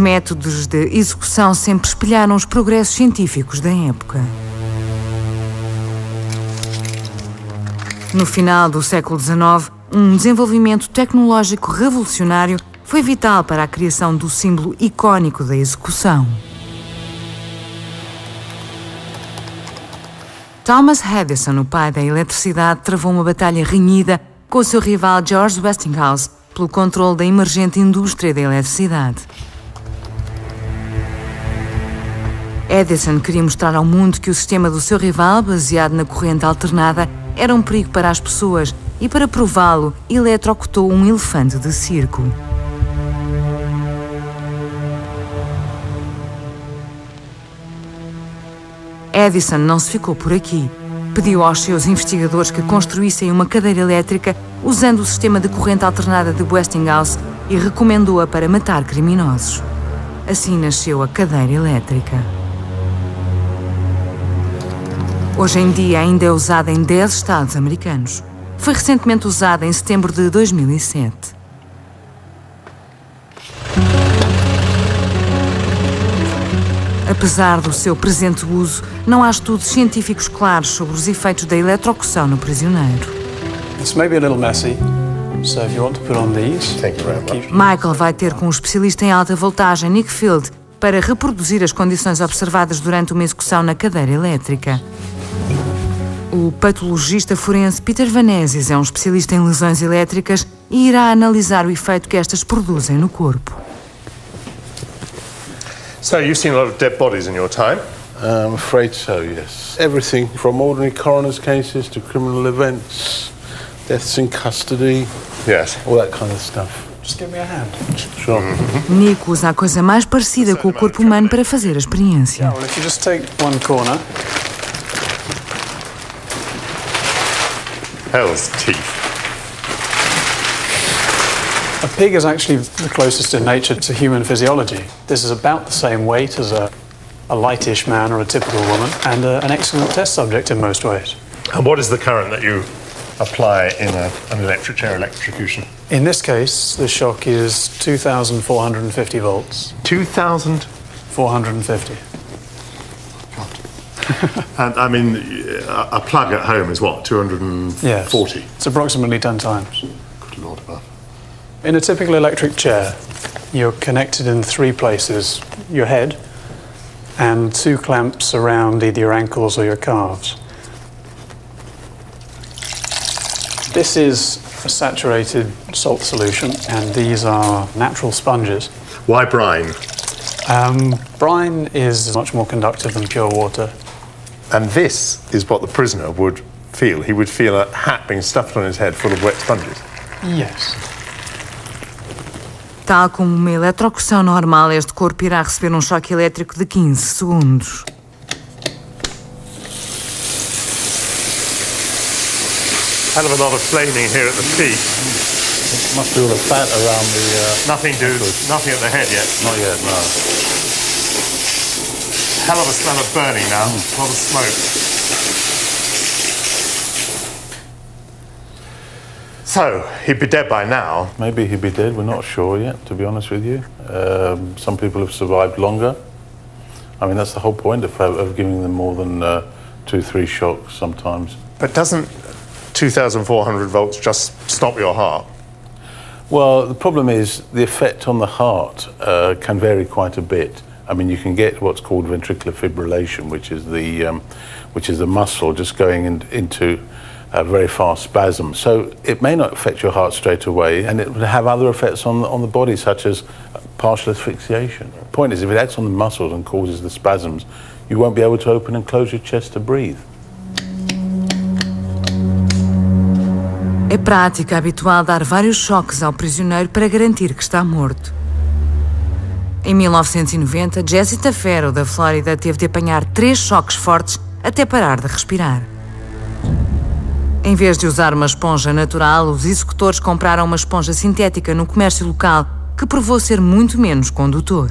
métodos de execução sempre espelharam os progressos científicos da época. No final do século XIX, um desenvolvimento tecnológico revolucionário foi vital para a criação do símbolo icónico da execução. Thomas Edison, o pai da eletricidade, travou uma batalha renhida com o seu rival George Westinghouse pelo controle da emergente indústria da eletricidade. Edison queria mostrar ao mundo que o sistema do seu rival, baseado na corrente alternada, era um perigo para as pessoas e, para prová-lo, eletrocutou um elefante de circo. Edison não se ficou por aqui. Pediu aos seus investigadores que construíssem uma cadeira elétrica usando o sistema de corrente alternada de Westinghouse e recomendou-a para matar criminosos. Assim nasceu a cadeira elétrica. Hoje em dia ainda é usada em 10 estados americanos. Foi recentemente usada em setembro de 2007. Apesar do seu presente uso, não há estudos científicos claros sobre os efeitos da eletrocução no prisioneiro. It's maybe a little messy, so if you want to put on these. Thank you very much. Michael vai ter com o especialista em alta voltagem, Nick Field, para reproduzir as condições observadas durante uma execução na cadeira elétrica. O patologista forense Peter Vanezis é um especialista em lesões elétricas e irá analisar o efeito que estas produzem no corpo. So you've seen a lot of dead bodies in your time? I'm afraid so, yes. Everything from ordinary coroner's cases to criminal events, deaths in custody, Yes. all that kind of stuff. Just give me a hand. Sure. Nick usa a coisa mais parecida com o corpo humano para fazer a experiência. Well, if you just take one corner. Hell's teeth. A pig is actually the closest in nature to human physiology. This is about the same weight as a lightish man or a typical woman, and an excellent test subject in most ways. And what is the current that you apply in an electric chair electrocution? In this case, the shock is 2,450 volts. 2,000? 450. And I mean, a plug at home is what, 240? Yes. It's approximately 10 times. Good Lord above. In a typical electric chair, you're connected in 3 places: your head and 2 clamps around either your ankles or your calves. This is a saturated salt solution, and these are natural sponges. Why brine? Brine is much more conductive than pure water. And this is what the prisoner would feel. He would feel a hat being stuffed on his head full of wet sponges. Yes. Tal como uma eletrocução normal, este corpo irá receber um choque elétrico de 15 segundos. Hell of a lot of flaming here at the feet. Must be all the fat around the... Nothing at the head yet. Not yet, no. Hell of a smell of burning now. A lot of smoke. So, he'd be dead by now. Maybe he'd be dead, we're not sure yet, to be honest with you. Some people have survived longer. I mean, that's the whole point of giving them more than 2-3 shocks sometimes. But doesn't 2,400 volts just stop your heart? Well, the problem is the effect on the heart can vary quite a bit. I mean, you can get what's called ventricular fibrillation, which is the muscle just going into a very fast spasm. So it may not affect your heart straight away, and it would have other effects on the body, such as partial asphyxiation. The point is, if it acts on the muscles and causes the spasms, you won't be able to open and close your chest to breathe. É prática habitual dar vários choques ao prisioneiro para garantir que está morto. Em 1990, Jesse Tafero, da Flórida, teve de apanhar 3 choques fortes até parar de respirar. Em vez de usar uma esponja natural, os executores compraram uma esponja sintética no comércio local, que provou ser muito menos condutor.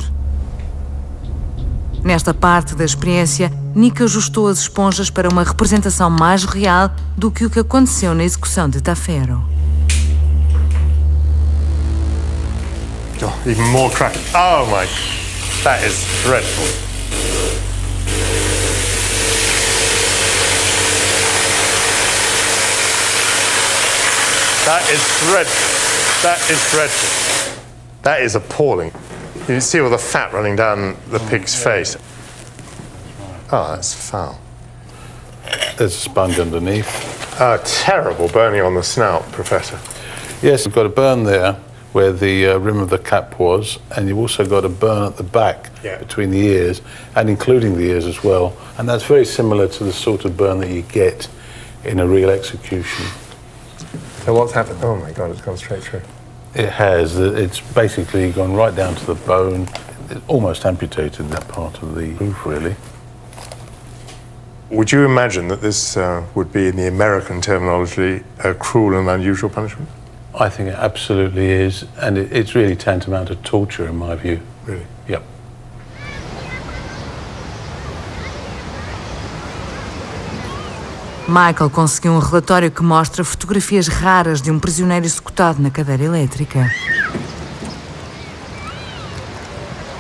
Nesta parte da experiência, Nick ajustou as esponjas para uma representação mais real do que o que aconteceu na execução de Tafero. Oh, even more cracking. Oh my That is dreadful. That is dreadful. That is dreadful. That is appalling. You can see all the fat running down the pig's face. Oh, that's foul. There's a sponge underneath. Terrible burning on the snout, Professor. Yes, you've got a burn there where the rim of the cap was, and you've also got a burn at the back between the ears, and including the ears as well. And that's very similar to the sort of burn that you get in a real execution. So what's happened? Oh my God, it's gone straight through. It has. It's basically gone right down to the bone. It almost amputated that part of the roof, really. Would you imagine that this would be, in the American terminology, a cruel and unusual punishment? I think it absolutely is, and it's really tantamount to torture in my view. Really? Yep. Michael conseguiu relatório que mostra fotografias raras de prisioneiro executado na cadeira elétrica.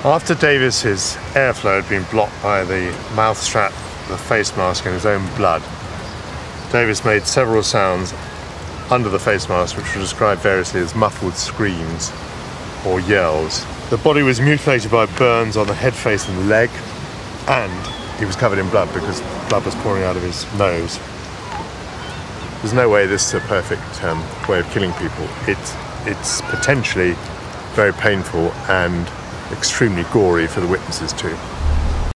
After Davis's airflow had been blocked by the mouth strap, the face mask and his own blood, Davis made several sounds under the face mask which were described variously as muffled screams or yells. The body was mutilated by burns on the head, face and the leg, and he was covered in blood because blood was pouring out of his nose. There's no way this is a perfect way of killing people. It's potentially very painful and extremely gory for the witnesses too.